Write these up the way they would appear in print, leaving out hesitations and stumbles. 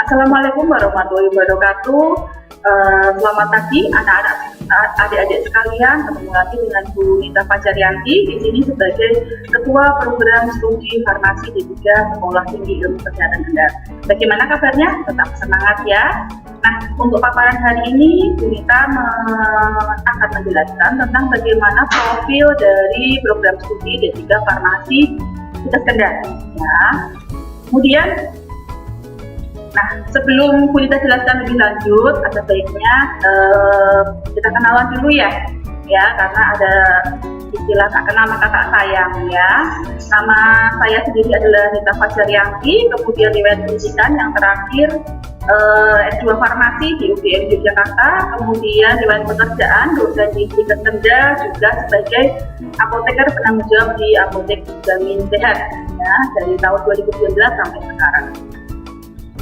Assalamualaikum warahmatullahi wabarakatuh. Selamat pagi anak-anak, adik-adik sekalian. Ketemu lagi dengan Bu Nita Fajaryanti di sini sebagai Ketua Program Studi Farmasi di Sekolah Tinggi Ilmu Kesehatan Kendal. Bagaimana kabarnya? Tetap semangat ya. Nah, untuk paparan hari ini Bu Nita akan menjelaskan tentang bagaimana profil dari program studi D3 Farmasi di Kendal. Ya. Kemudian, sebelum Bu Nita jelaskan lebih lanjut, ada baiknya kita kenalan dulu ya, karena ada istilah tak kenal maka tak sayang ya. Nama saya sendiri adalah Nita Fajaryanti, kemudian riwayat pendidikan yang terakhir S2 Farmasi di UGM Yogyakarta, kemudian riwayat pekerjaan dosen di Kendal juga sebagai apoteker penanggung jawab di Apotek Jamin Sehat ya, dari tahun 2019 sampai sekarang.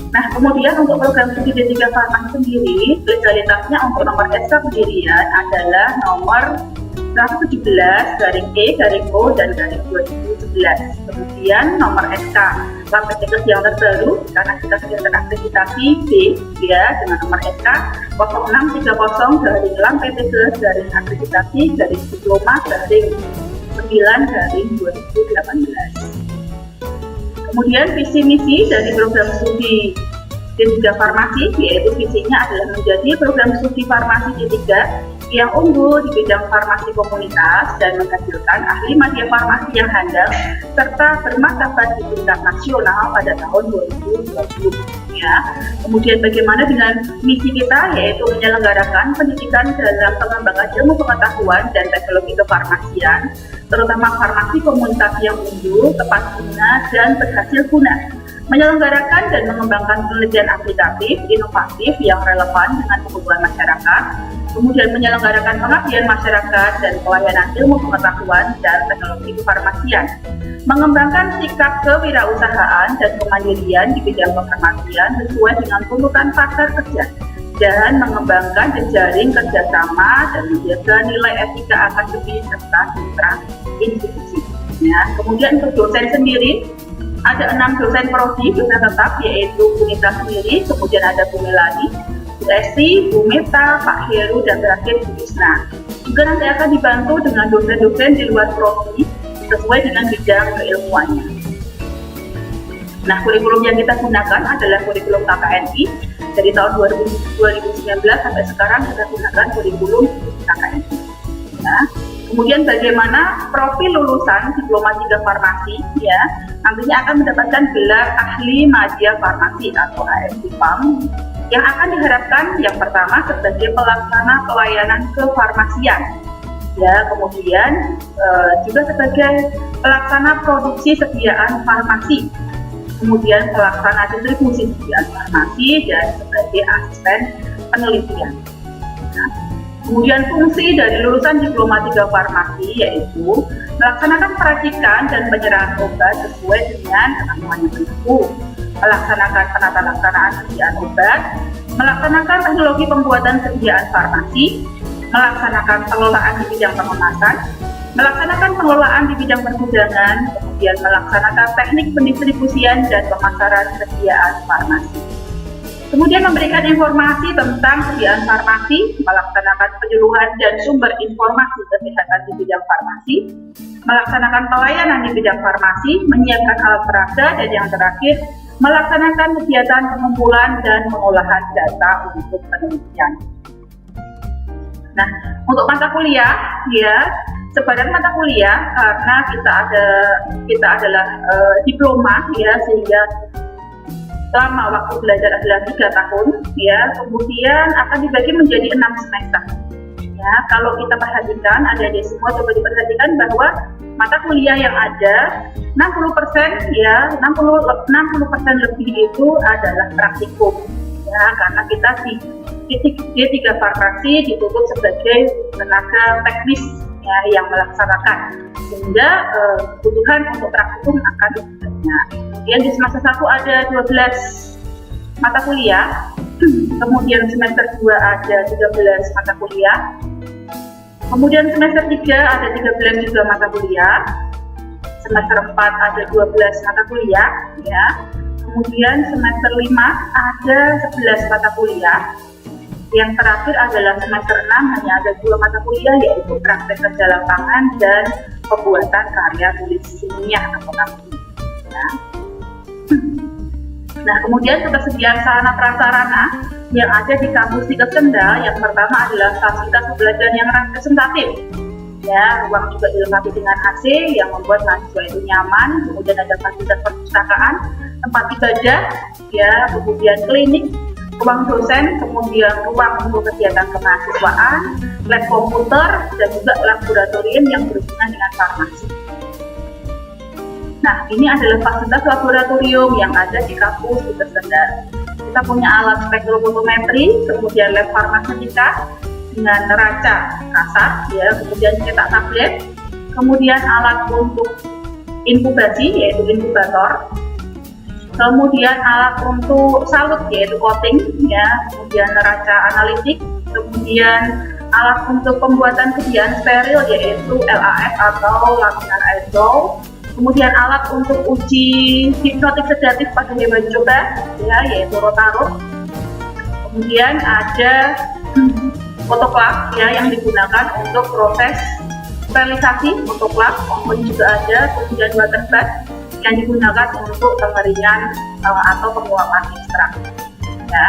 Nah, kemudian untuk program studi D3 Farmasi sendiri, legalitasnya untuk nomor SK pendirian adalah nomor 117/E/O dan garing 2011. Kemudian nomor SK Lampetnikes yang terbaru karena kita sudah terakreditasi B ya dengan nomor SK 0630/Lampetnikes/akreditasi/Diploma/9/2018. Kemudian visi misi dari program studi D3 Farmasi, yaitu visinya adalah menjadi program studi farmasi D3 yang unggul di bidang farmasi komunitas dan menghasilkan ahli media farmasi yang handal serta bermartabat di tingkat nasional pada tahun 2020. Ya. Kemudian bagaimana dengan misi kita, yaitu menyelenggarakan pendidikan dalam pengembangan ilmu pengetahuan dan teknologi kefarmasian, terutama farmasi komunitas yang unggul, tepat guna, dan berhasil guna, menyelenggarakan dan mengembangkan penelitian aplikatif, inovatif yang relevan dengan kebutuhan masyarakat, kemudian menyelenggarakan pengabdian masyarakat dan pelayanan ilmu pengetahuan dan teknologi kefarmasian, mengembangkan sikap kewirausahaan dan kemandirian di bidang kefarmasian sesuai dengan tuntutan pasar kerja, dan mengembangkan jejaring kerjasama dan menjaga nilai etika akademis serta citra institusi. Ya. Kemudian untuk dosen sendiri, ada 6 dosen prodi, dosen tetap, yaitu Bu Nita sendiri, kemudian ada Bu Melani, Bu Esti, Bu Meta, Pak Heru, dan terakhir Bu Isna. Juga nanti akan dibantu dengan dosen-dosen di luar prodi sesuai dengan bidang keilmuannya. Nah, kurikulum yang kita gunakan adalah kurikulum KKNI. Dari tahun 2019 sampai sekarang kita gunakan kurikulum KKNI. Ya. Kemudian bagaimana profil lulusan Diploma 3 Farmasi ya, nantinya akan mendapatkan gelar ahli media farmasi atau AMD-PharM yang akan diharapkan yang pertama sebagai pelaksana pelayanan kefarmasian ya, kemudian juga sebagai pelaksana produksi sediaan farmasi, kemudian pelaksana distribusi sediaan farmasi, dan sebagai asisten penelitian. Nah, kemudian fungsi dari lulusan Diploma 3 Farmasi yaitu melaksanakan peracikan dan penyerahan obat sesuai dengan ketentuan yang berlaku, melaksanakan penata laksanaan sediaan obat, melaksanakan teknologi pembuatan sediaan farmasi, melaksanakan pengelolaan di bidang pengemasan, melaksanakan pengelolaan di bidang pergudangan, kemudian melaksanakan teknik pendistribusian dan pemasaran sediaan farmasi. Kemudian memberikan informasi tentang sediaan farmasi, melaksanakan penyuluhan dan sumber informasi kesehatan di bidang farmasi, melaksanakan pelayanan di bidang farmasi, menyiapkan alat peraga, dan yang terakhir, melaksanakan kegiatan pengumpulan dan pengolahan data untuk penelitian. Nah, untuk mata kuliah, ya, sebadan mata kuliah karena kita adalah diploma, ya, sehingga lama waktu belajar adalah 3 tahun, ya, kemudian akan dibagi menjadi 6 semester. Ya, kalau kita perhatikan, adik-adik semua coba diperhatikan bahwa mata kuliah yang ada 60% ya, 60% lebih itu adalah praktikum. Ya, karena kita di D3 Farmasi ditutup sebagai tenaga teknis ya, yang melaksanakan, sehingga kebutuhan untuk praktikum akan banyak. Kemudian di semester 1 ada 12 mata kuliah, kemudian semester 2 ada 13 mata kuliah, kemudian semester 3 ada 13 juga mata kuliah, semester 4 ada 12 mata kuliah, ya. Kemudian semester 5 ada 11 mata kuliah. Yang terakhir adalah semester 6 hanya ada 2 mata kuliah, yaitu praktek kerja lapangan dan pembuatan karya tulis ilmiah atau KTI. Ya. Nah, kemudian ketersediaan sarana prasarana yang ada di kampus Tiket Kendal, yang pertama adalah fasilitas pembelajaran yang representatif. Ya, ruang juga dilengkapi dengan AC yang membuat mahasiswa itu nyaman. Kemudian ada fasilitas perpustakaan, tempat ibadah, ya, kemudian klinik, ruang dosen, kemudian ruang untuk kegiatan kemahasiswaan, lab komputer, dan juga laboratorium yang berhubungan dengan farmasi. Nah, ini adalah fasilitas laboratorium yang ada di kampus Tiket Kendal. Kita punya alat spektrofotometri, kemudian lab farmaseutika dengan neraca kasar, ya, kemudian cetak tablet, kemudian alat untuk inkubasi yaitu inkubator, kemudian alat untuk salut yaitu coating, ya, kemudian neraca analitik, kemudian alat untuk pembuatan kediaan steril yaitu LAF atau laminar aerosol, kemudian alat untuk uji hipnotik sedatif pada hewan coba, ya, yaitu rotarot, kemudian ada otoklav, ya, yang digunakan untuk proses sterilisasi otoklav, kemudian juga ada kemudian water bath yang digunakan untuk pengeringan atau penguapan ekstrak, ya,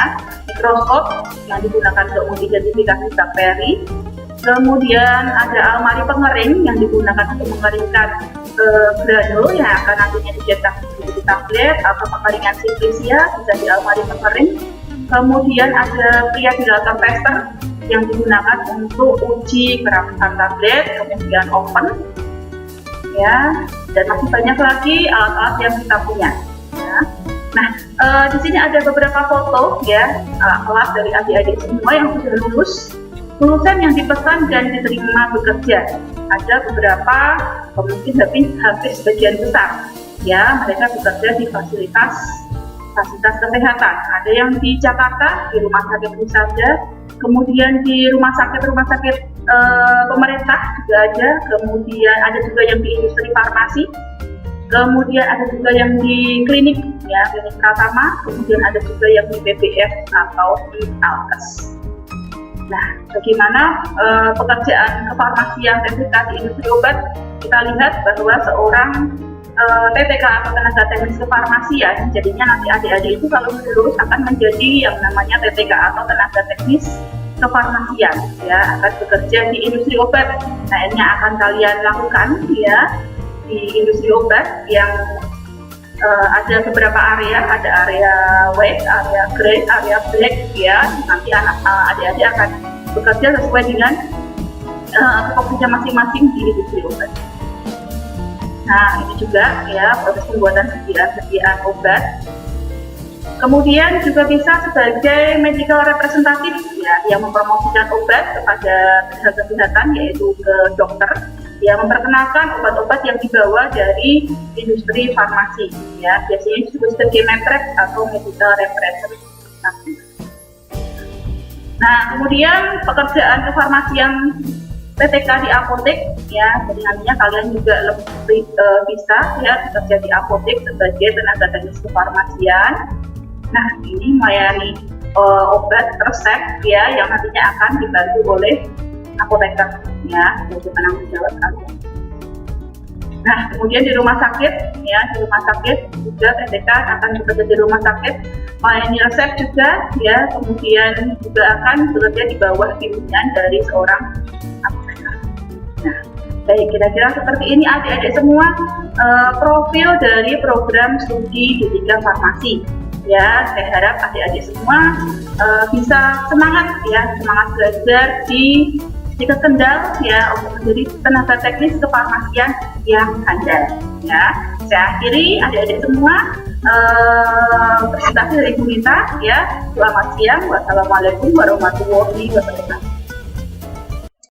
mikroskop yang digunakan untuk mengidentifikasi bakteri, kemudian ada almari pengering yang digunakan untuk mengeringkan granul yang akan nantinya dicetak menjadi tablet atau pengeringan simplisia bisa di almari pengering, kemudian ada Priapilator tester yang digunakan untuk uji kerapihan tablet, kemudian oven, ya, dan masih banyak lagi alat-alat yang kita punya, ya. Nah, di sini ada beberapa foto, ya, alat dari adik-adik semua yang sudah lulusan yang dipesan dan diterima bekerja. Ada beberapa, mungkin hampir sebagian besar, ya, mereka bekerja di fasilitas kesehatan. Ada yang di Jakarta di rumah sakit Wisada, kemudian di rumah sakit pemerintah juga ada, kemudian ada juga yang di industri farmasi, kemudian ada juga yang di klinik, ya, klinik Pratama, kemudian ada juga yang di PBF atau di Alkes. Nah, bagaimana pekerjaan kefarmasian TTK di industri obat? Kita lihat bahwa seorang TTK atau tenaga teknis kefarmasian, jadinya nanti adik-adik itu kalau lulus akan menjadi yang namanya TTK atau tenaga teknis kefarmasian, ya, akan bekerja di industri obat. Nah, ini akan kalian lakukan, ya, di industri obat yang ada beberapa area, ada area white, area gray, area black, ya. Nanti adik-adik akan bekerja sesuai dengan tupoksinya masing-masing di industri obat. Nah, ini juga, ya, proses pembuatan sediaan obat. Kemudian juga bisa sebagai medical representative, ya, yang mempromosikan obat kepada pihak kesehatan yaitu ke dokter, ya, memperkenalkan obat-obat yang dibawa dari industri farmasi, ya, biasanya disebut sebagai MEPREP atau medical representative. Nah, kemudian pekerjaan kefarmasian TTK di apotek, ya, jadi nantinya kalian juga lebih bisa, ya, bekerja di apotek sebagai tenaga teknis kefarmasian. Nah, ini melayani obat resep, ya, yang nantinya akan dibantu oleh apoteker, ya, sebagai penanggung jawab kalian. Nah, kemudian di rumah sakit, ya, di rumah sakit juga TTK akan bekerja di rumah sakit, melayani resep juga, ya, kemudian juga akan bekerja di bawah bimbingan dari seorang apoteker. Nah, baik, kira-kira seperti ini adik-adik semua profil dari program studi D3 Farmasi. Ya, saya harap adik-adik semua bisa semangat, ya, semangat belajar di Tiket Kendal, ya, untuk menjadi tenaga teknis kefarmasian yang handal, ya. Saya akhiri adik-adik semua presentasi dari Bu Rita, ya. Selamat siang, wassalamualaikum warahmatullahi wabarakatuh.